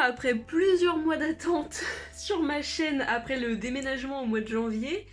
après plusieurs mois d'attente sur ma chaîne après le déménagement au mois de janvier,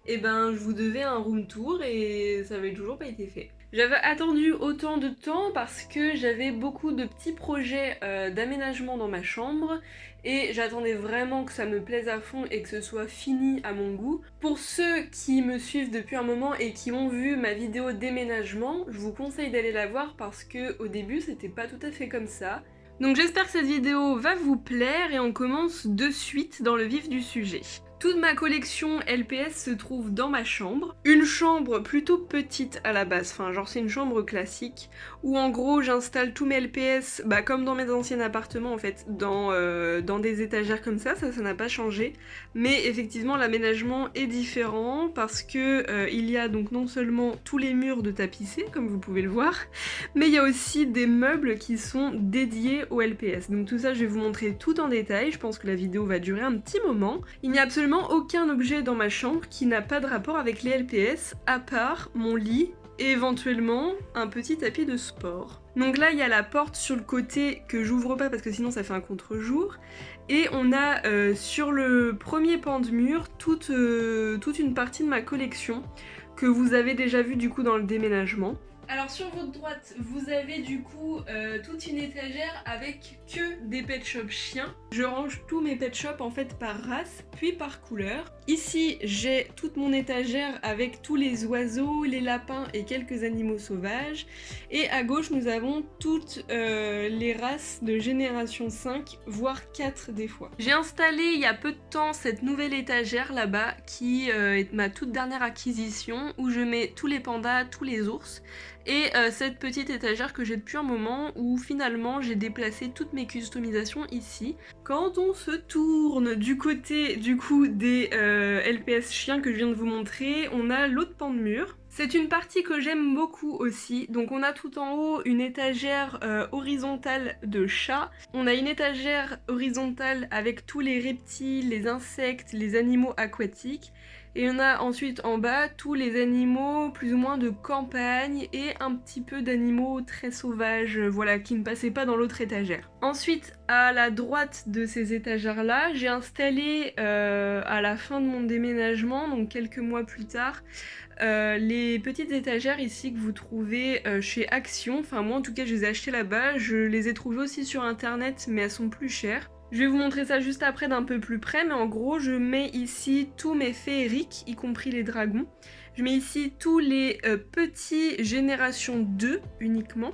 et ben je vous devais un room tour et ça avait toujours pas été fait. J'avais attendu autant de temps parce que j'avais beaucoup de petits projets d'aménagement dans ma chambre et j'attendais vraiment que ça me plaise à fond et que ce soit fini à mon goût. Pour ceux qui me suivent depuis un moment et qui ont vu ma vidéo déménagement, je vous conseille d'aller la voir parce que au début c'était pas tout à fait comme ça. Donc j'espère que cette vidéo va vous plaire et on commence de suite dans le vif du sujet. Toute ma collection LPS se trouve dans ma chambre. Une chambre plutôt petite à la base, enfin genre c'est une chambre classique, où en gros j'installe tous mes LPS, comme dans mes anciens appartements en fait, dans des étagères comme ça n'a pas changé. Mais effectivement l'aménagement est différent parce que il y a donc non seulement tous les murs de tapissé, comme vous pouvez le voir, mais il y a aussi des meubles qui sont dédiés au LPS. Donc tout ça je vais vous montrer tout en détail, je pense que la vidéo va durer un petit moment. Il n'y a absolument aucun objet dans ma chambre qui n'a pas de rapport avec les LPS, à part mon lit et éventuellement un petit tapis de sport. Donc là il y a la porte sur le côté que j'ouvre pas parce que sinon ça fait un contre-jour. Et on a sur le premier pan de mur toute une partie de ma collection que vous avez déjà vu du coup dans le déménagement. Alors sur votre droite, vous avez du coup toute une étagère avec que des pet shops chiens. Je range tous mes pet shops en fait par race, puis par couleur. Ici, j'ai toute mon étagère avec tous les oiseaux, les lapins et quelques animaux sauvages. Et à gauche, nous avons toutes les races de génération 5, voire 4 des fois. J'ai installé il y a peu de temps cette nouvelle étagère là-bas qui est ma toute dernière acquisition où je mets tous les pandas, tous les ours. Et cette petite étagère que j'ai depuis un moment où finalement j'ai déplacé toutes mes customisations ici. Quand on se tourne du côté du coup des LPS chiens que je viens de vous montrer, on a l'autre pan de mur. C'est une partie que j'aime beaucoup aussi, donc on a tout en haut une étagère horizontale de chats, on a une étagère horizontale avec tous les reptiles, les insectes, les animaux aquatiques, et on a ensuite en bas tous les animaux plus ou moins de campagne et un petit peu d'animaux très sauvages, voilà, qui ne passaient pas dans l'autre étagère. Ensuite, à la droite de ces étagères-là, j'ai installé à la fin de mon déménagement, donc quelques mois plus tard, les petites étagères ici que vous trouvez chez Action, enfin moi en tout cas je les ai achetées là-bas, je les ai trouvées aussi sur internet mais elles sont plus chères. Je vais vous montrer ça juste après d'un peu plus près, mais en gros je mets ici tous mes féeriques, y compris les dragons. Je mets ici tous les petits génération 2 uniquement,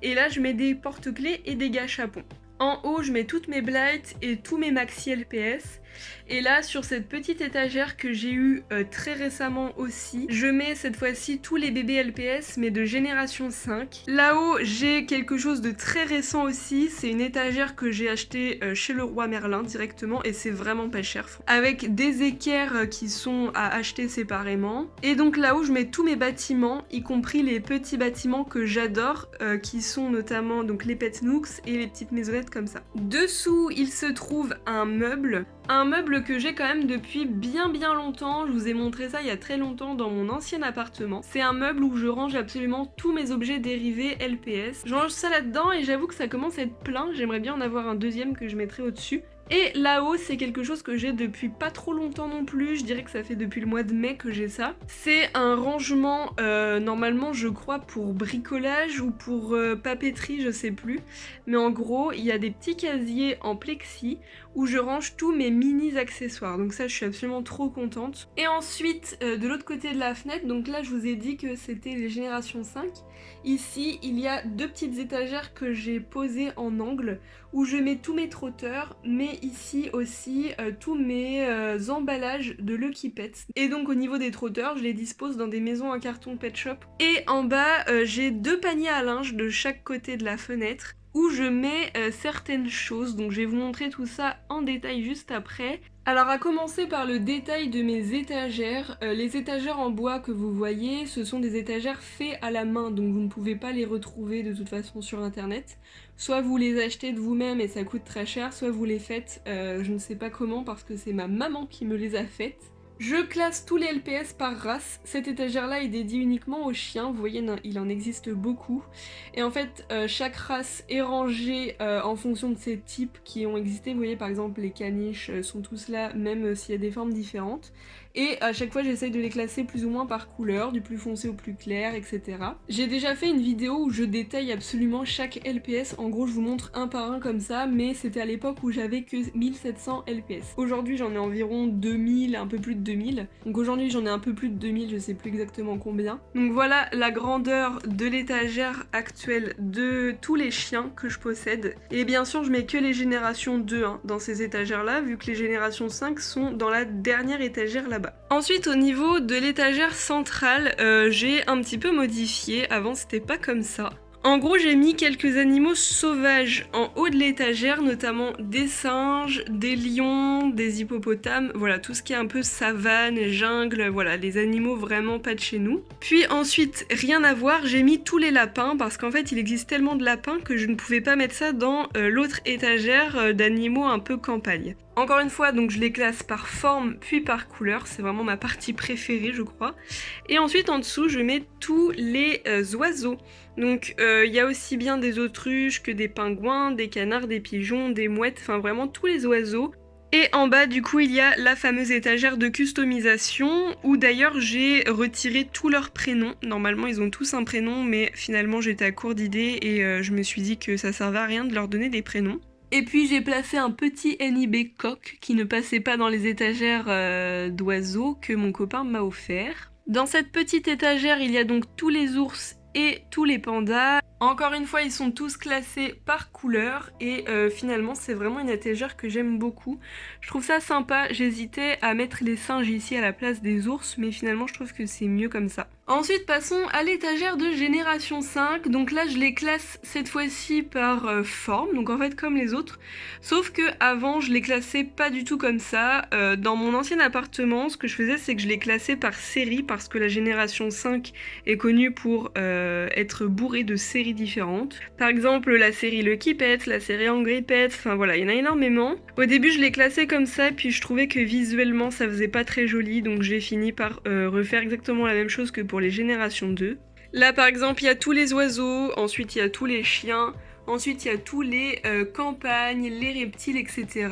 et là je mets des porte-clés et des gâchapons. En haut, je mets toutes mes blights et tous mes maxi LPS. Et là, sur cette petite étagère que j'ai eue très récemment aussi, je mets cette fois-ci tous les bébés LPS, mais de génération 5. Là-haut, j'ai quelque chose de très récent aussi. C'est une étagère que j'ai achetée chez le roi Merlin directement, et c'est vraiment pas cher. Avec des équerres qui sont à acheter séparément. Et donc là-haut, je mets tous mes bâtiments, y compris les petits bâtiments que j'adore, qui sont notamment donc les pet nooks et les petites maisonnettes comme ça. Dessous, il se trouve un meuble que j'ai quand même depuis bien longtemps. Je vous ai montré ça il y a très longtemps dans mon ancien appartement. C'est un meuble où je range absolument tous mes objets dérivés LPS. Je range ça là-dedans et j'avoue que ça commence à être plein. J'aimerais bien en avoir un deuxième que je mettrai au-dessus. Et là-haut, c'est quelque chose que j'ai depuis pas trop longtemps non plus, je dirais que ça fait depuis le mois de mai que j'ai ça. C'est un rangement, normalement je crois pour bricolage ou pour papeterie, je sais plus. Mais en gros, il y a des petits casiers en plexi où je range tous mes mini accessoires. Donc ça, je suis absolument trop contente. Et ensuite, de l'autre côté de la fenêtre, donc là je vous ai dit que c'était les générations 5. Ici, il y a deux petites étagères que j'ai posées en angle où je mets tous mes trotteurs, mais ici aussi tous mes emballages de Lucky Pets. Et donc au niveau des trotteurs, je les dispose dans des maisons en carton pet shop. Et en bas, j'ai deux paniers à linge de chaque côté de la fenêtre où je mets certaines choses. Donc je vais vous montrer tout ça en détail juste après. Alors à commencer par le détail de mes étagères. Les étagères en bois que vous voyez, ce sont des étagères faites à la main, donc vous ne pouvez pas les retrouver de toute façon sur internet. Soit vous les achetez de vous-même et ça coûte très cher, soit vous les faites, je ne sais pas comment parce que c'est ma maman qui me les a faites. Je classe tous les LPS par race. Cette étagère-là est dédiée uniquement aux chiens. Vous voyez, il en existe beaucoup. Et en fait, chaque race est rangée en fonction de ses types qui ont existé. Vous voyez, par exemple, les caniches sont tous là, même s'il y a des formes différentes. Et à chaque fois, j'essaye de les classer plus ou moins par couleur, du plus foncé au plus clair, etc. J'ai déjà fait une vidéo où je détaille absolument chaque LPS. En gros, je vous montre un par un comme ça, mais c'était à l'époque où j'avais que 1700 LPS. Aujourd'hui, j'en ai environ 2000, un peu plus de 2000. Donc aujourd'hui, j'en ai un peu plus de 2000, je sais plus exactement combien. Donc voilà la grandeur de l'étagère actuelle de tous les chiens que je possède. Et bien sûr, je mets que les générations 2 dans ces étagères-là, vu que les générations 5 sont dans la dernière étagère là-bas. Ensuite, au niveau de l'étagère centrale, j'ai un petit peu modifié. Avant, c'était pas comme ça. En gros, j'ai mis quelques animaux sauvages en haut de l'étagère, notamment des singes, des lions, des hippopotames, voilà, tout ce qui est un peu savane, jungle, voilà, les animaux vraiment pas de chez nous. Puis ensuite, rien à voir, j'ai mis tous les lapins, parce qu'en fait, il existe tellement de lapins que je ne pouvais pas mettre ça dans l'autre étagère d'animaux un peu campagne. Encore une fois, donc je les classe par forme puis par couleur, c'est vraiment ma partie préférée, je crois. Et ensuite, en dessous, je mets tous les oiseaux. Donc il y a aussi bien des autruches que des pingouins, des canards, des pigeons, des mouettes, enfin vraiment tous les oiseaux. Et en bas du coup il y a la fameuse étagère de customisation où d'ailleurs j'ai retiré tous leurs prénoms. Normalement ils ont tous un prénom mais finalement j'étais à court d'idées et je me suis dit que ça servait à rien de leur donner des prénoms. Et puis j'ai placé un petit NIB coq qui ne passait pas dans les étagères d'oiseaux que mon copain m'a offert. Dans cette petite étagère il y a donc tous les ours et tous les pandas. Encore une fois, ils sont tous classés par couleur et finalement c'est vraiment une étagère que j'aime beaucoup. Je trouve ça sympa, j'hésitais à mettre les singes ici à la place des ours, mais finalement je trouve que c'est mieux comme ça. Ensuite passons à l'étagère de génération 5, donc là je les classe cette fois-ci par forme, donc en fait comme les autres, sauf que avant je les classais pas du tout comme ça. Dans mon ancien appartement, ce que je faisais c'est que je les classais par série, parce que la génération 5 est connue pour être bourrée de séries différentes. Par exemple la série Lucky Pet, la série Angry Pet, enfin voilà, il y en a énormément. Au début je les classais comme ça, puis je trouvais que visuellement ça faisait pas très joli, donc j'ai fini par refaire exactement la même chose que pour les générations 2. Là par exemple il y a tous les oiseaux, ensuite il y a tous les chiens, ensuite il y a tous les campagnes, les reptiles, etc.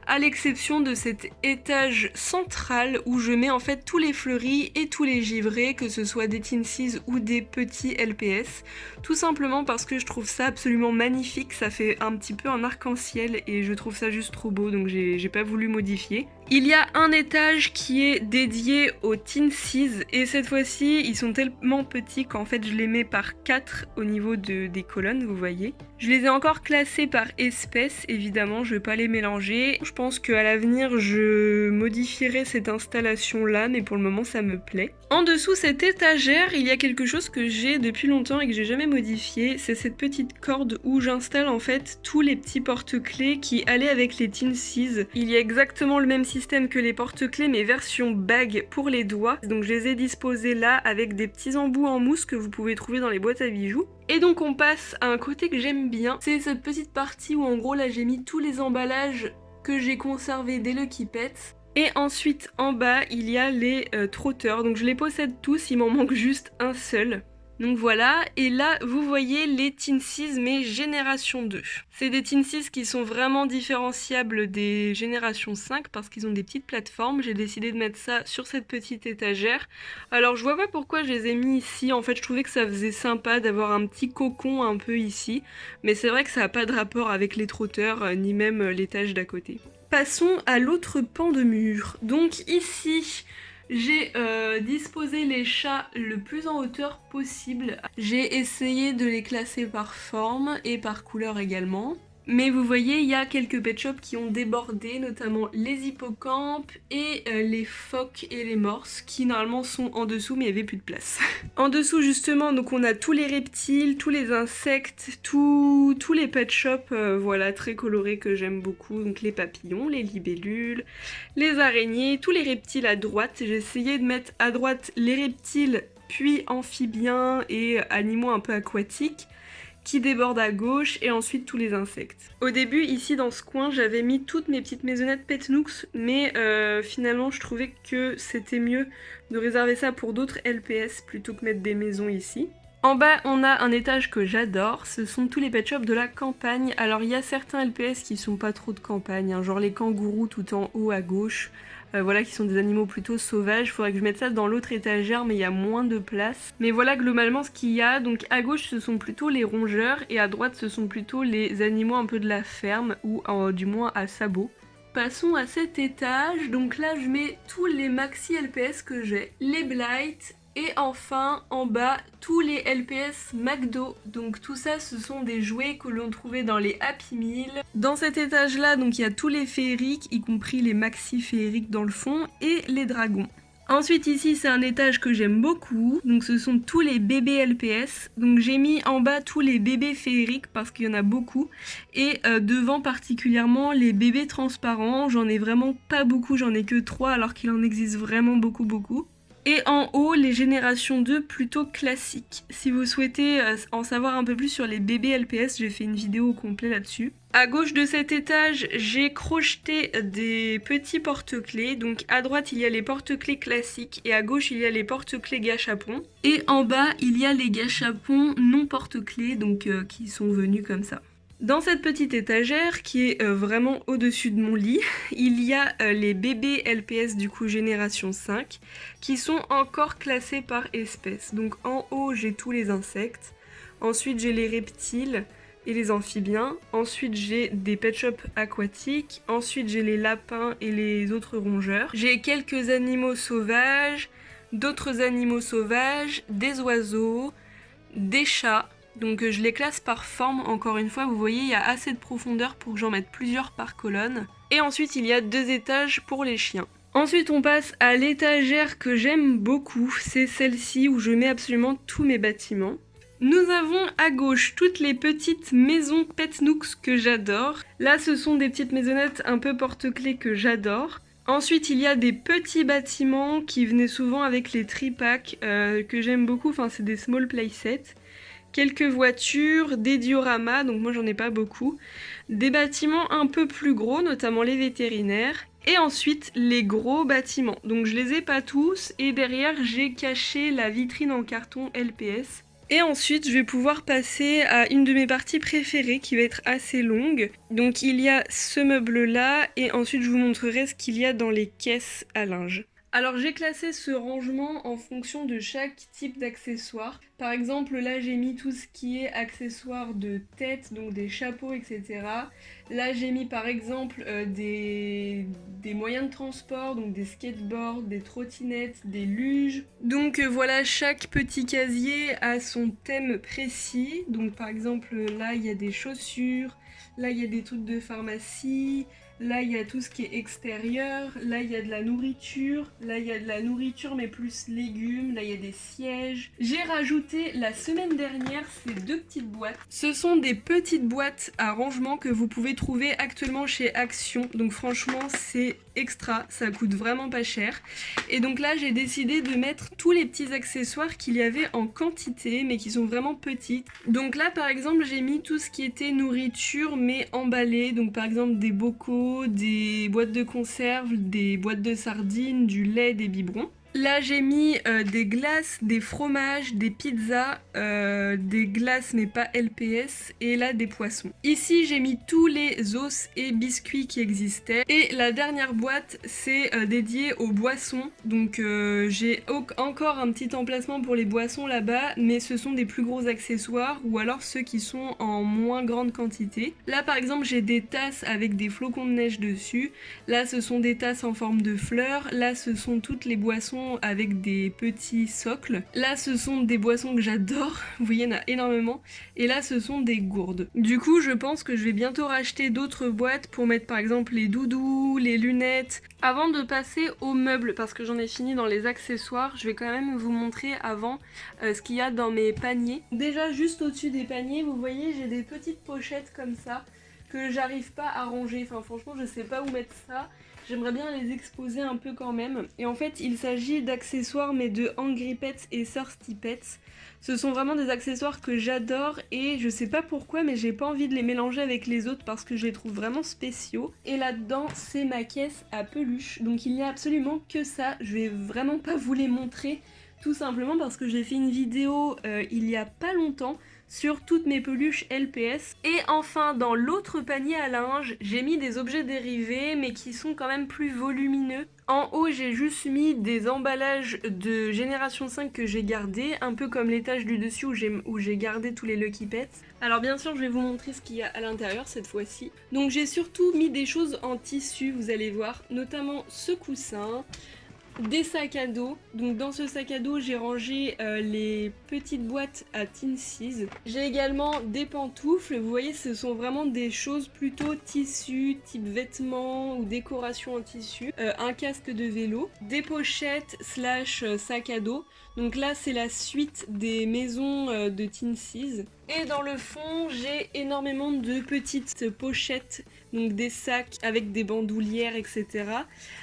À l'exception de cet étage central où je mets en fait tous les fleuris et tous les givrés, que ce soit des Tinsies ou des petits LPS. Tout simplement parce que je trouve ça absolument magnifique, ça fait un petit peu un arc-en-ciel et je trouve ça juste trop beau, donc j'ai pas voulu modifier. Il y a un étage qui est dédié aux Tinsies et cette fois-ci ils sont tellement petits qu'en fait je les mets par 4 au niveau des colonnes, vous voyez. Je les ai encore classés par espèce, évidemment je vais pas les mélanger. Je pense qu'à l'avenir je modifierai cette installation là, mais pour le moment ça me plaît. En dessous cette étagère, il y a quelque chose que j'ai depuis longtemps et que j'ai jamais modifié, c'est cette petite corde où j'installe en fait tous les petits porte-clés qui allaient avec les Tinsies. Il y a exactement le même système que les porte-clés mais version bague pour les doigts, donc je les ai disposés là avec des petits embouts en mousse que vous pouvez trouver dans les boîtes à bijoux. Et donc on passe à un côté que j'aime bien, c'est cette petite partie où en gros là j'ai mis tous les emballages que j'ai conservés des Lucky Pets. Et ensuite en bas il y a les trotteurs, donc je les possède tous, il m'en manque juste un seul. Donc voilà, et là vous voyez les Tinsies mais génération 2. C'est des Tinsies qui sont vraiment différenciables des générations 5 parce qu'ils ont des petites plateformes. J'ai décidé de mettre ça sur cette petite étagère. Alors je vois pas pourquoi je les ai mis ici, en fait je trouvais que ça faisait sympa d'avoir un petit cocon un peu ici. Mais c'est vrai que ça n'a pas de rapport avec les trotteurs, ni même l'étage d'à côté. Passons à l'autre pan de mur. Donc ici... j'ai disposé les chats le plus en hauteur possible. J'ai essayé de les classer par forme et par couleur également. Mais vous voyez, il y a quelques pet shops qui ont débordé, notamment les hippocampes et les phoques et les morses, qui normalement sont en dessous, mais il n'y avait plus de place. En dessous justement, donc on a tous les reptiles, tous les insectes, tous les pet shops, voilà, très colorés que j'aime beaucoup. Donc les papillons, les libellules, les araignées, tous les reptiles à droite. J'ai essayé de mettre à droite les reptiles, puis amphibiens et animaux un peu aquatiques, qui déborde à gauche et ensuite tous les insectes. Au début, ici dans ce coin, j'avais mis toutes mes petites maisonnettes Pet Nooks, mais finalement je trouvais que c'était mieux de réserver ça pour d'autres LPS plutôt que mettre des maisons ici. En bas, on a un étage que j'adore, ce sont tous les pet shops de la campagne. Alors il y a certains LPS qui sont pas trop de campagne, hein, genre les kangourous tout en haut à gauche. Voilà, qui sont des animaux plutôt sauvages. Faudrait que je mette ça dans l'autre étagère, mais il y a moins de place. Mais voilà globalement ce qu'il y a. Donc à gauche, ce sont plutôt les rongeurs, et à droite, ce sont plutôt les animaux un peu de la ferme, ou du moins à sabots. Passons à cet étage. Donc là, je mets tous les maxi LPS que j'ai, les Blight, et enfin, en bas, tous les LPS McDo. Donc tout ça, ce sont des jouets que l'on trouvait dans les Happy Meal. Dans cet étage-là, donc il y a tous les féeriques, y compris les maxi féeriques dans le fond, et les dragons. Ensuite ici, c'est un étage que j'aime beaucoup. Donc ce sont tous les bébés LPS. Donc j'ai mis en bas tous les bébés féeriques parce qu'il y en a beaucoup. Et devant particulièrement les bébés transparents. J'en ai vraiment pas beaucoup, j'en ai que 3 alors qu'il en existe vraiment beaucoup. Et en haut, les générations 2 plutôt classiques. Si vous souhaitez en savoir un peu plus sur les bébés LPS, j'ai fait une vidéo au complet là-dessus. À gauche de cet étage, j'ai crocheté des petits porte-clés. Donc à droite, il y a les porte-clés classiques et à gauche, il y a les porte-clés gâchapon. Et en bas, il y a les gâchapons non porte-clés, donc qui sont venus comme ça. Dans cette petite étagère qui est vraiment au-dessus de mon lit, il y a les bébés LPS du coup génération 5 qui sont encore classés par espèce. Donc en haut j'ai tous les insectes, ensuite j'ai les reptiles et les amphibiens, ensuite j'ai des pet shops aquatiques, ensuite j'ai les lapins et les autres rongeurs, j'ai quelques animaux sauvages, d'autres animaux sauvages, des oiseaux, des chats. Donc je les classe par forme, encore une fois, vous voyez, il y a assez de profondeur pour que j'en mette plusieurs par colonne. Et ensuite, il y a 2 étages pour les chiens. Ensuite, on passe à l'étagère que j'aime beaucoup, c'est celle-ci où je mets absolument tous mes bâtiments. Nous avons à gauche toutes les petites maisons Pet Nooks que j'adore. Là, ce sont des petites maisonnettes un peu porte-clés que j'adore. Ensuite, il y a des petits bâtiments qui venaient souvent avec les tripacks que j'aime beaucoup, enfin c'est des small playsets. Quelques voitures, des dioramas, donc moi j'en ai pas beaucoup, des bâtiments un peu plus gros, notamment les vétérinaires, et ensuite les gros bâtiments. Donc je les ai pas tous, et derrière j'ai caché la vitrine en carton LPS. Et ensuite je vais pouvoir passer à une de mes parties préférées qui va être assez longue. Donc il y a ce meuble là, et ensuite je vous montrerai ce qu'il y a dans les caisses à linge. Alors j'ai classé ce rangement en fonction de chaque type d'accessoire. Par exemple là j'ai mis tout ce qui est accessoires de tête, donc des chapeaux, etc. Là j'ai mis par exemple des moyens de transport, donc des skateboards, des trottinettes, des luges. Donc voilà, chaque petit casier a son thème précis. Donc par exemple là il y a des chaussures, là il y a des trucs de pharmacie. Là, il y a tout ce qui est extérieur, là, il y a de la nourriture, là, il y a de la nourriture mais plus légumes, là, il y a des sièges. J'ai rajouté la semaine dernière ces 2 petites boîtes. Ce sont des petites boîtes à rangement que vous pouvez trouver actuellement chez Action. Donc franchement, c'est extra, ça coûte vraiment pas cher. Et donc là, j'ai décidé de mettre tous les petits accessoires qu'il y avait en quantité, mais qui sont vraiment petites. Donc là, par exemple, j'ai mis tout ce qui était nourriture mais emballé. Donc par exemple, des bocaux, des boîtes de conserve, des boîtes de sardines, du lait, des biberons. Là j'ai mis des glaces, des fromages, des pizzas, des glaces mais pas LPS, et là des poissons. Ici j'ai mis tous les os et biscuits qui existaient, et la dernière boîte c'est dédié aux boissons. Donc j'ai encore un petit emplacement pour les boissons là-bas, mais ce sont des plus gros accessoires ou alors ceux qui sont en moins grande quantité. Là par exemple j'ai des tasses avec des flocons de neige dessus, là ce sont des tasses en forme de fleurs, là ce sont toutes les boissons avec des petits socles. Là ce sont des boissons que j'adore, vous voyez il y en a énormément, et là ce sont des gourdes. Du coup je pense que je vais bientôt racheter d'autres boîtes pour mettre par exemple les doudous, les lunettes. Avant de passer aux meubles, parce que j'en ai fini dans les accessoires, je vais quand même vous montrer avant ce qu'il y a dans mes paniers. Déjà juste au-dessus des paniers, vous voyez j'ai des petites pochettes comme ça. que j'arrive pas à ranger. Enfin franchement je sais pas où mettre ça. J'aimerais bien les exposer un peu quand même. Et en fait il s'agit d'accessoires mais de Angry Pets et Thirsty Pets. Ce sont vraiment des accessoires que j'adore et je sais pas pourquoi mais j'ai pas envie de les mélanger avec les autres parce que je les trouve vraiment spéciaux. Et là-dedans c'est ma caisse à peluche. Donc il n'y a absolument que ça. Je vais vraiment pas vous les montrer. Tout simplement parce que j'ai fait une vidéo il y a pas longtemps sur toutes mes peluches LPS. Et enfin dans l'autre panier à linge, j'ai mis des objets dérivés mais qui sont quand même plus volumineux. En haut j'ai juste mis des emballages de génération 5 que j'ai gardés, un peu comme l'étage du dessus où j'ai gardé tous les Lucky Pets. Alors bien sûr je vais vous montrer ce qu'il y a à l'intérieur cette fois-ci. Donc j'ai surtout mis des choses en tissu, vous allez voir, notamment ce coussin, des sacs à dos. Donc dans ce sac à dos j'ai rangé les petites boîtes à Teensys. J'ai également des pantoufles, vous voyez ce sont vraiment des choses plutôt tissu, type vêtements ou décoration en tissu. Un casque de vélo, des pochettes slash sac à dos. Donc là c'est la suite des maisons de Teensys. Et dans le fond j'ai énormément de petites pochettes, donc des sacs avec des bandoulières etc.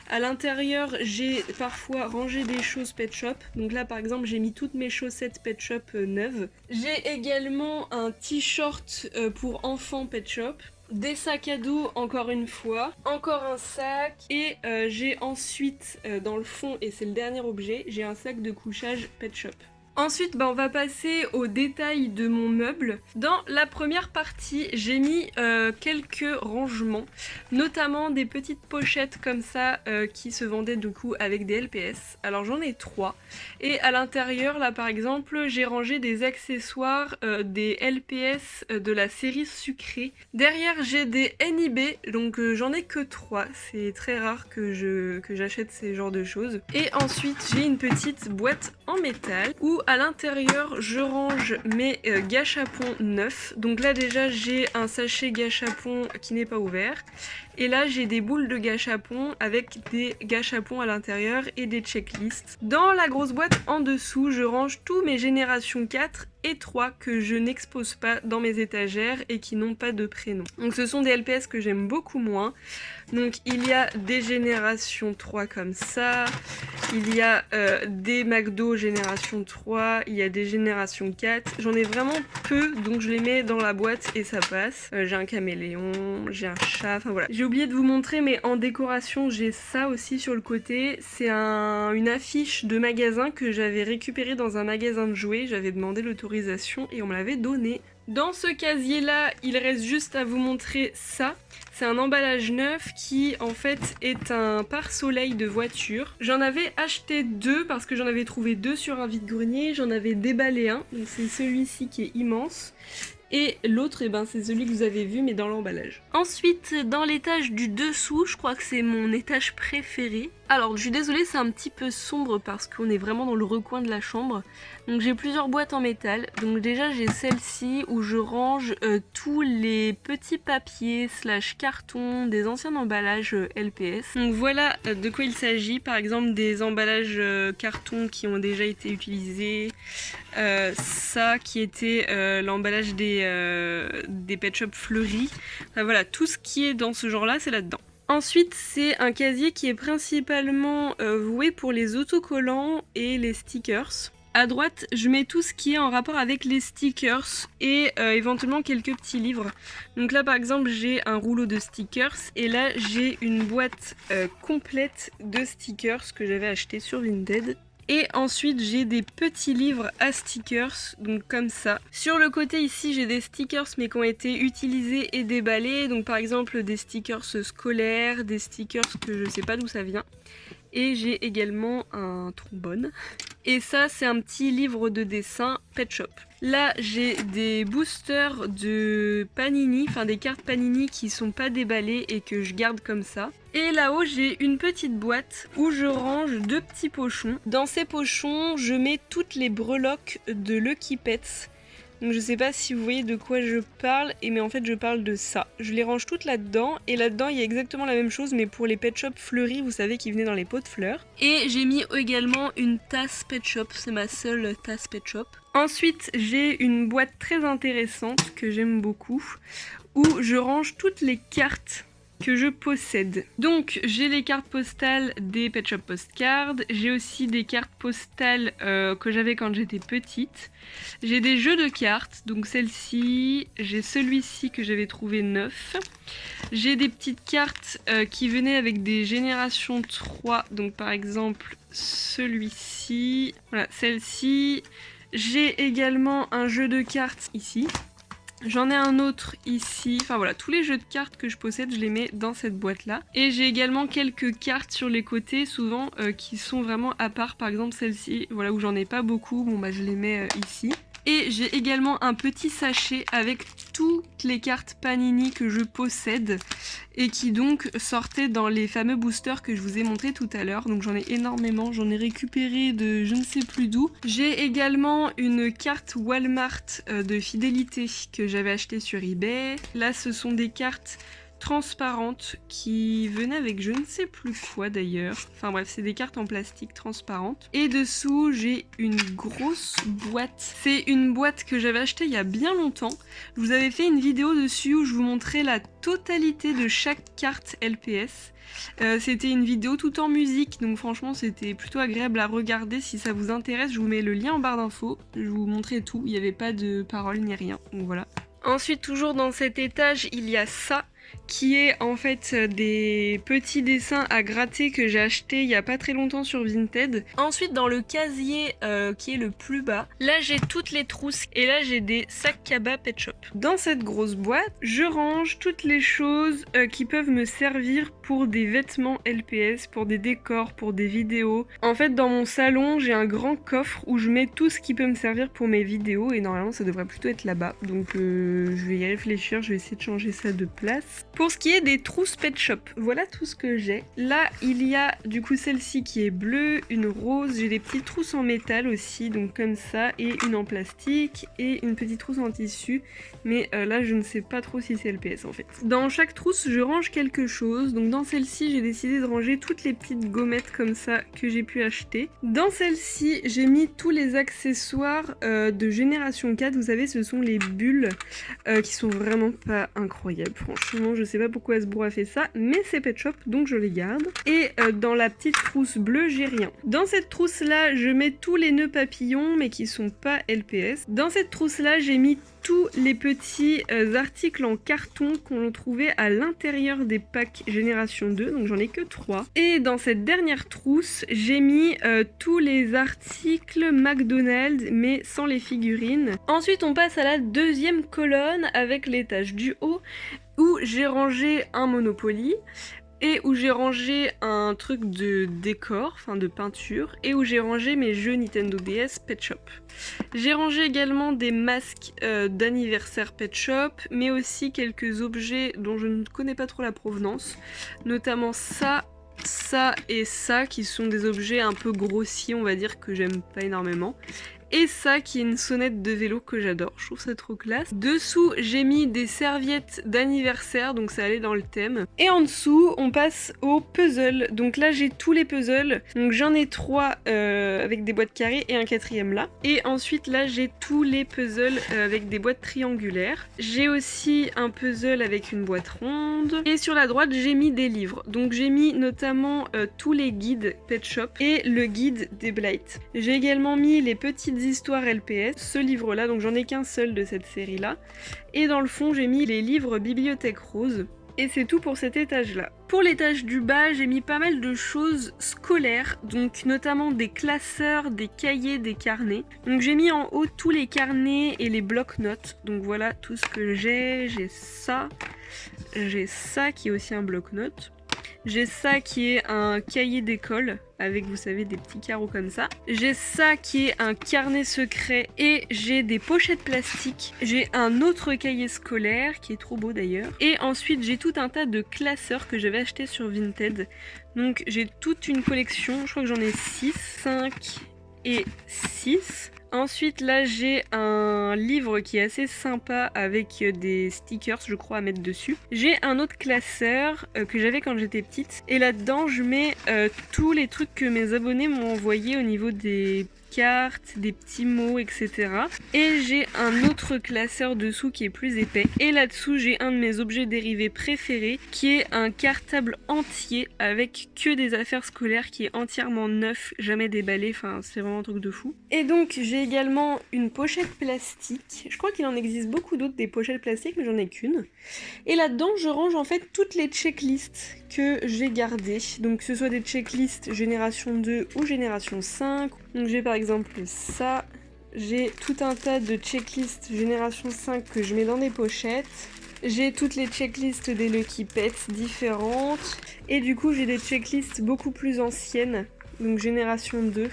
À l'intérieur j'ai parfois rangé des choses Pet Shop, donc là par exemple j'ai mis toutes mes chaussettes Pet Shop neuves. J'ai également un t-shirt pour enfants Pet Shop. Des sacs à dos encore une fois, encore un sac et j'ai ensuite dans le fond, et c'est le dernier objet, j'ai un sac de couchage Pet Shop. Ensuite, on va passer aux détails de mon meuble. Dans la première partie, j'ai mis quelques rangements, notamment des petites pochettes comme ça qui se vendaient du coup avec des LPS. Alors j'en ai 3. Et à l'intérieur, là par exemple, j'ai rangé des accessoires des LPS de la série sucrée. Derrière, j'ai des NIB, donc j'en ai que 3. C'est très rare que j'achète ces genres de choses. Et ensuite, j'ai une petite boîte en métal où à l'intérieur je range mes gâchapons neufs. Donc là déjà j'ai un sachet gâchapon qui n'est pas ouvert. Et là j'ai des boules de gâchapon avec des gâchapons à l'intérieur et des checklists. Dans la grosse boîte en dessous je range tous mes générations 4 et 3 que je n'expose pas dans mes étagères et qui n'ont pas de prénom. Donc ce sont des LPS que j'aime beaucoup moins. Donc il y a des générations 3 comme ça, il y a des McDo génération 3, il y a des générations 4, j'en ai vraiment peu donc je les mets dans la boîte et ça passe. J'ai un caméléon, j'ai un chat, enfin voilà. J'ai oublié de vous montrer mais en décoration j'ai ça aussi sur le côté, c'est une affiche de magasin que j'avais récupérée dans un magasin de jouets, j'avais demandé l'autorisation et on me l'avait donné. Dans ce casier là, il reste juste à vous montrer ça. C'est un emballage neuf qui en fait est un pare-soleil de voiture. J'en avais acheté 2 parce que j'en avais trouvé 2 sur un vide-grenier. J'en avais déballé un, donc c'est celui-ci qui est immense. Et l'autre, c'est celui que vous avez vu mais dans l'emballage. Ensuite, dans l'étage du dessous, je crois que c'est mon étage préféré. Alors, je suis désolée, c'est un petit peu sombre parce qu'on est vraiment dans le recoin de la chambre. Donc j'ai plusieurs boîtes en métal. Donc déjà j'ai celle-ci où je range tous les petits papiers slash cartons des anciens emballages LPS. Donc voilà de quoi il s'agit. Par exemple des emballages cartons qui ont déjà été utilisés. Ça qui était l'emballage des Pet Shop fleuris. Enfin, voilà, tout ce qui est dans ce genre-là, c'est là-dedans. Ensuite, c'est un casier qui est principalement voué pour les autocollants et les stickers. À droite, je mets tout ce qui est en rapport avec les stickers et éventuellement quelques petits livres. Donc là, par exemple, j'ai un rouleau de stickers et là, j'ai une boîte complète de stickers que j'avais acheté sur Vinted. Et ensuite j'ai des petits livres à stickers, donc comme ça. Sur le côté ici j'ai des stickers mais qui ont été utilisés et déballés. Donc par exemple des stickers scolaires, des stickers que je sais pas d'où ça vient. Et j'ai également un trombone. Et ça c'est un petit livre de dessin Pet Shop. Là j'ai des boosters de Panini, enfin des cartes Panini qui sont pas déballées et que je garde comme ça. Et là-haut j'ai une petite boîte où je range 2 petits pochons. Dans ces pochons je mets toutes les breloques de Lucky Pets. Donc je sais pas si vous voyez de quoi je parle, mais en fait je parle de ça. Je les range toutes là-dedans, et là-dedans il y a exactement la même chose, mais pour les Pet Shop fleuris, vous savez, qui venaient dans les pots de fleurs. Et j'ai mis également une tasse Pet Shop, c'est ma seule tasse Pet Shop. Ensuite j'ai une boîte très intéressante que j'aime beaucoup, où je range toutes les cartes que je possède. Donc j'ai les cartes postales des Pet Shop Postcards, j'ai aussi des cartes postales que j'avais quand j'étais petite. J'ai des jeux de cartes, donc celle-ci, j'ai celui-ci que j'avais trouvé neuf. J'ai des petites cartes qui venaient avec des générations 3, donc par exemple celui-ci, voilà, celle-ci. J'ai également un jeu de cartes ici. J'en ai un autre ici, enfin voilà, tous les jeux de cartes que je possède, je les mets dans cette boîte-là. Et j'ai également quelques cartes sur les côtés, souvent, qui sont vraiment à part, par exemple celle-ci, voilà, où j'en ai pas beaucoup, bon bah je les mets ici. Et j'ai également un petit sachet avec toutes les cartes Panini que je possède et qui donc sortaient dans les fameux boosters que je vous ai montré tout à l'heure. Donc j'en ai énormément, j'en ai récupéré de je ne sais plus d'où. J'ai également une carte Walmart de fidélité que j'avais achetée sur eBay. Là ce sont des cartes transparentes qui venaient avec je ne sais plus quoi d'ailleurs. Enfin bref, c'est des cartes en plastique transparentes. Et dessous, j'ai une grosse boîte. C'est une boîte que j'avais achetée il y a bien longtemps. Je vous avais fait une vidéo dessus où je vous montrais la totalité de chaque carte LPS. C'était une vidéo tout en musique, donc franchement c'était plutôt agréable à regarder. Si ça vous intéresse, je vous mets le lien en barre d'infos. Je vous montrais tout, il n'y avait pas de paroles ni rien, donc voilà. Ensuite, toujours dans cet étage, il y a ça, qui est en fait des petits dessins à gratter que j'ai acheté il y a pas très longtemps sur Vinted. Ensuite, dans le casier qui est le plus bas, là j'ai toutes les trousses et là j'ai des sacs cabas Pet Shop. Dans cette grosse boîte, je range toutes les choses qui peuvent me servir pour des vêtements LPS, pour des décors, pour des vidéos. En fait, dans mon salon, j'ai un grand coffre où je mets tout ce qui peut me servir pour mes vidéos et normalement ça devrait plutôt être là-bas. Donc je vais y réfléchir, je vais essayer de changer ça de place. Pour ce qui est des trousses Pet Shop, voilà tout ce que j'ai. Là, il y a du coup celle-ci qui est bleue, une rose, j'ai des petites trousses en métal aussi, donc comme ça, et une en plastique, et une petite trousse en tissu, mais là je ne sais pas trop si c'est LPS en fait. Dans chaque trousse, je range quelque chose, donc dans celle-ci, j'ai décidé de ranger toutes les petites gommettes comme ça que j'ai pu acheter. Dans celle-ci, j'ai mis tous les accessoires de Génération 4, vous savez, ce sont les bulles qui sont vraiment pas incroyables, franchement. Je sais pas pourquoi Hasbro a fait ça, mais c'est Pet Shop, donc je les garde. Et dans la petite trousse bleue, j'ai rien. Dans cette trousse-là, je mets tous les nœuds papillons, mais qui sont pas LPS. Dans cette trousse-là, j'ai mis tous les petits articles en carton qu'on trouvait à l'intérieur des packs Génération 2, donc j'en ai que 3. Et dans cette dernière trousse, j'ai mis tous les articles McDonald's, mais sans les figurines. Ensuite, on passe à la deuxième colonne avec l'étage du haut, où j'ai rangé un Monopoly, et où j'ai rangé un truc de décor, enfin de peinture, et où j'ai rangé mes jeux Nintendo DS Pet Shop. J'ai rangé également des masques d'anniversaire Pet Shop, mais aussi quelques objets dont je ne connais pas trop la provenance, notamment ça et ça, qui sont des objets un peu grossiers, on va dire, que j'aime pas énormément. Et ça qui est une sonnette de vélo que j'adore, je trouve ça trop classe. Dessous j'ai mis des serviettes d'anniversaire, donc ça allait dans le thème. Et en dessous on passe au puzzle, donc là j'ai tous les puzzles. Donc j'en ai 3 avec des boîtes carrées et un 4e là. Et ensuite là j'ai tous les puzzles avec des boîtes triangulaires. J'ai aussi un puzzle avec une boîte ronde. Et sur la droite j'ai mis des livres, donc j'ai mis notamment tous les guides Pet Shop et le guide des Blight. J'ai également mis les petites histoires LPS, ce livre là, donc j'en ai qu'un seul de cette série là, et dans le fond j'ai mis les livres Bibliothèque Rose, et c'est tout pour cet étage là. Pour l'étage du bas, j'ai mis pas mal de choses scolaires, donc notamment des classeurs, des cahiers, des carnets. Donc j'ai mis en haut tous les carnets et les bloc-notes, donc voilà tout ce que j'ai ça qui est aussi un bloc-notes. J'ai ça qui est un cahier d'école avec, vous savez, des petits carreaux comme ça. J'ai ça qui est un carnet secret et j'ai des pochettes plastiques. J'ai un autre cahier scolaire qui est trop beau d'ailleurs. Et ensuite, j'ai tout un tas de classeurs que j'avais acheté sur Vinted. Donc j'ai toute une collection, je crois que j'en ai 6, 5 et 6. Ensuite là j'ai un livre qui est assez sympa avec des stickers je crois à mettre dessus. J'ai un autre classeur que j'avais quand j'étais petite et là-dedans je mets tous les trucs que mes abonnés m'ont envoyé au niveau des cartes, des petits mots, etc. Et j'ai un autre classeur dessous qui est plus épais. Et là-dessous, j'ai un de mes objets dérivés préférés qui est un cartable entier avec que des affaires scolaires qui est entièrement neuf, jamais déballé, enfin c'est vraiment un truc de fou. Et donc j'ai également une pochette plastique. Je crois qu'il en existe beaucoup d'autres des pochettes plastiques, mais j'en ai qu'une. Et là-dedans, je range en fait toutes les checklists que j'ai gardées. Donc que ce soit des checklists génération 2 ou génération 5. Donc j'ai par exemple ça. J'ai tout un tas de checklists génération 5 que je mets dans des pochettes. J'ai toutes les checklists des Lucky Pets différentes. Et du coup, j'ai des checklists beaucoup plus anciennes. Donc génération 2.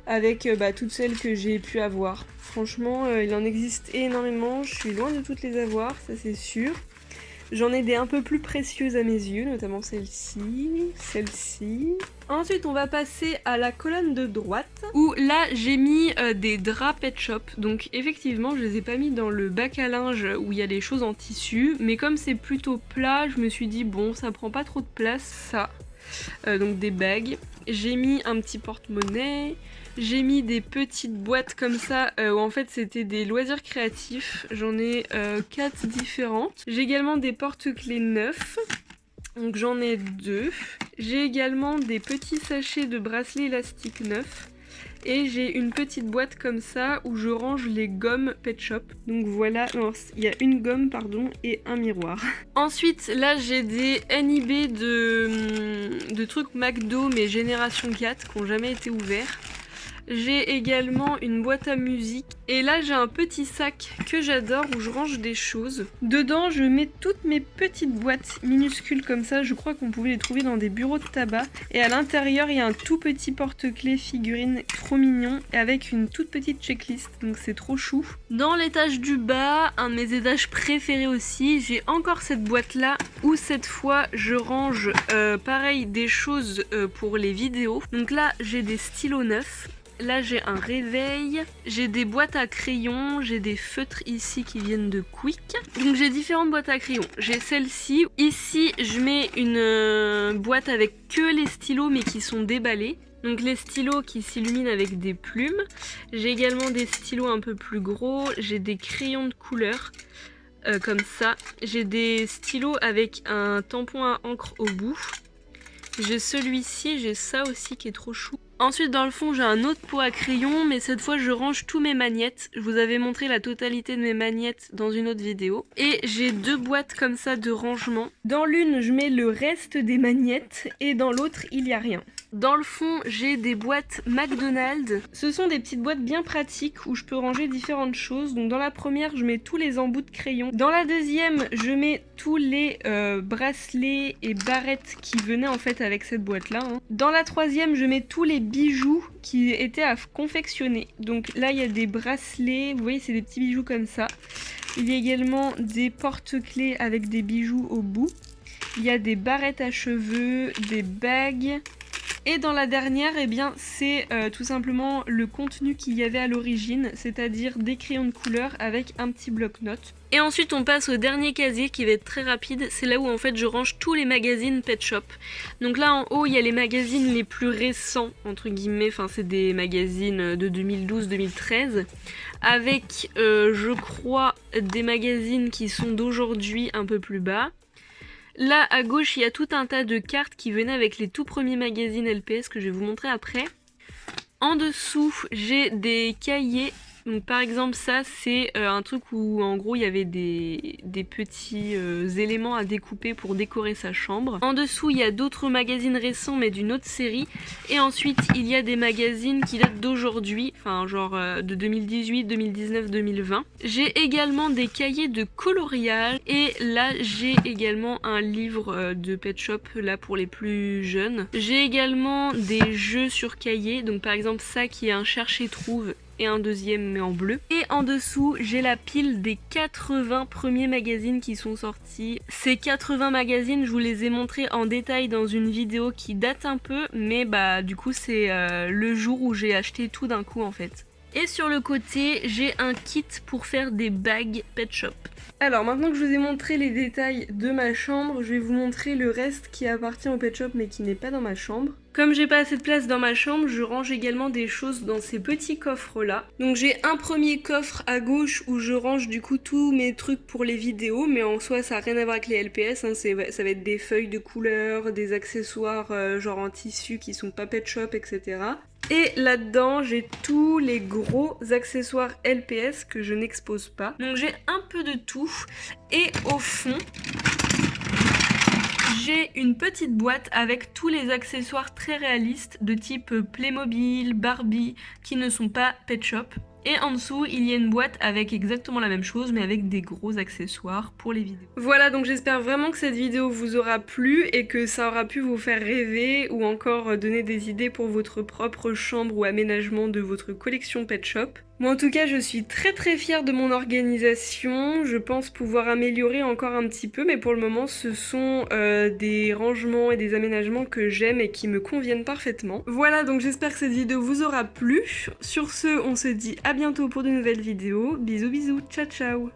Avec toutes celles que j'ai pu avoir. Franchement, il en existe énormément. Je suis loin de toutes les avoir, ça c'est sûr. J'en ai des un peu plus précieuses à mes yeux, notamment celle-ci, celle-ci. Ensuite, on va passer à la colonne de droite, où là, j'ai mis des draps Pet Shop. Donc effectivement, je les ai pas mis dans le bac à linge où il y a les choses en tissu, mais comme c'est plutôt plat, je me suis dit, bon, ça prend pas trop de place, ça. Donc des bagues. J'ai mis un petit porte-monnaie. J'ai mis des petites boîtes comme ça où en fait c'était des loisirs créatifs. J'en ai 4 différentes. J'ai également des porte-clés neufs. Donc j'en ai 2. J'ai également des petits sachets de bracelets élastiques neufs. Et j'ai une petite boîte comme ça où je range les gommes Pet Shop. Donc voilà, il y a une gomme pardon et un miroir. Ensuite là j'ai des NIB de trucs McDo mais génération 4 qui n'ont jamais été ouverts. J'ai également une boîte à musique et là j'ai un petit sac que j'adore où je range des choses. Dedans je mets toutes mes petites boîtes minuscules comme ça, je crois qu'on pouvait les trouver dans des bureaux de tabac. Et à l'intérieur il y a un tout petit porte-clés figurine trop mignon avec une toute petite checklist, donc c'est trop chou. Dans l'étage du bas, un de mes étages préférés aussi, j'ai encore cette boîte là où cette fois je range pareil des choses pour les vidéos. Donc là j'ai des stylos neufs. Là j'ai un réveil, j'ai des boîtes à crayons, j'ai des feutres ici qui viennent de Quick. Donc j'ai différentes boîtes à crayons. J'ai celle-ci. Ici je mets une boîte avec que les stylos mais qui sont déballés. Donc les stylos qui s'illuminent avec des plumes. J'ai également des stylos un peu plus gros. J'ai des crayons de couleur comme ça. J'ai des stylos avec un tampon à encre au bout. J'ai celui-ci, j'ai ça aussi qui est trop chou. Ensuite dans le fond j'ai un autre pot à crayon mais cette fois je range tous mes magnettes. Je vous avais montré la totalité de mes magnettes dans une autre vidéo. Et j'ai 2 boîtes comme ça de rangement. Dans l'une je mets le reste des magnettes et dans l'autre il n'y a rien. Dans le fond j'ai des boîtes McDonald's. Ce sont des petites boîtes bien pratiques où je peux ranger différentes choses. Donc dans la première je mets tous les embouts de crayon. Dans la deuxième je mets tous les bracelets et barrettes qui venaient en fait avec cette boîte là. Dans la troisième je mets tous les bijoux qui étaient à confectionner. Donc là il y a des bracelets, vous voyez c'est des petits bijoux comme ça. Il y a également des porte-clés avec des bijoux au bout. Il y a des barrettes à cheveux, des bagues. Et dans la dernière, eh bien, c'est tout simplement le contenu qu'il y avait à l'origine, c'est-à-dire des crayons de couleur avec un petit bloc-notes. Et ensuite on passe au dernier casier qui va être très rapide, c'est là où en fait je range tous les magazines Pet Shop. Donc là en haut il y a les magazines les plus récents entre guillemets, enfin c'est des magazines de 2012-2013 avec je crois des magazines qui sont d'aujourd'hui un peu plus bas. Là à gauche il y a tout un tas de cartes qui venaient avec les tout premiers magazines LPS que je vais vous montrer après. En dessous j'ai des cahiers. Donc par exemple ça c'est un truc où en gros il y avait des petits éléments à découper pour décorer sa chambre. En dessous il y a d'autres magazines récents mais d'une autre série. Et ensuite il y a des magazines qui datent d'aujourd'hui, enfin genre de 2018, 2019, 2020. J'ai également des cahiers de coloriage et là j'ai également un livre de Pet Shop là pour les plus jeunes. J'ai également des jeux sur cahier, donc par exemple ça qui est un cherche et trouve. Et un deuxième mais en bleu. Et en dessous j'ai la pile des 80 premiers magazines qui sont sortis. Ces 80 magazines je vous les ai montrés en détail dans une vidéo qui date un peu, mais bah du coup c'est le jour où j'ai acheté tout d'un coup en fait. Et sur le côté, j'ai un kit pour faire des bagues Pet Shop. Alors maintenant que je vous ai montré les détails de ma chambre, je vais vous montrer le reste qui appartient au Pet Shop mais qui n'est pas dans ma chambre. Comme j'ai pas assez de place dans ma chambre, je range également des choses dans ces petits coffres là. Donc j'ai un premier coffre à gauche où je range du coup tous mes trucs pour les vidéos, mais en soi ça n'a rien à voir avec les LPS, hein. Ça va être des feuilles de couleur, des accessoires genre en tissu qui sont pas Pet Shop, etc. Et là-dedans, j'ai tous les gros accessoires LPS que je n'expose pas. Donc j'ai un peu de tout. Et au fond, j'ai une petite boîte avec tous les accessoires très réalistes de type Playmobil, Barbie, qui ne sont pas Pet Shop. Et en dessous, il y a une boîte avec exactement la même chose, mais avec des gros accessoires pour les vidéos. Voilà, donc j'espère vraiment que cette vidéo vous aura plu et que ça aura pu vous faire rêver ou encore donner des idées pour votre propre chambre ou aménagement de votre collection Pet Shop. Moi en tout cas, je suis très fière de mon organisation. Je pense pouvoir améliorer encore un petit peu, mais pour le moment, ce sont des rangements et des aménagements que j'aime et qui me conviennent parfaitement. Voilà, donc j'espère que cette vidéo vous aura plu. Sur ce, on se dit à bientôt pour de nouvelles vidéos. Bisous bisous, ciao ciao.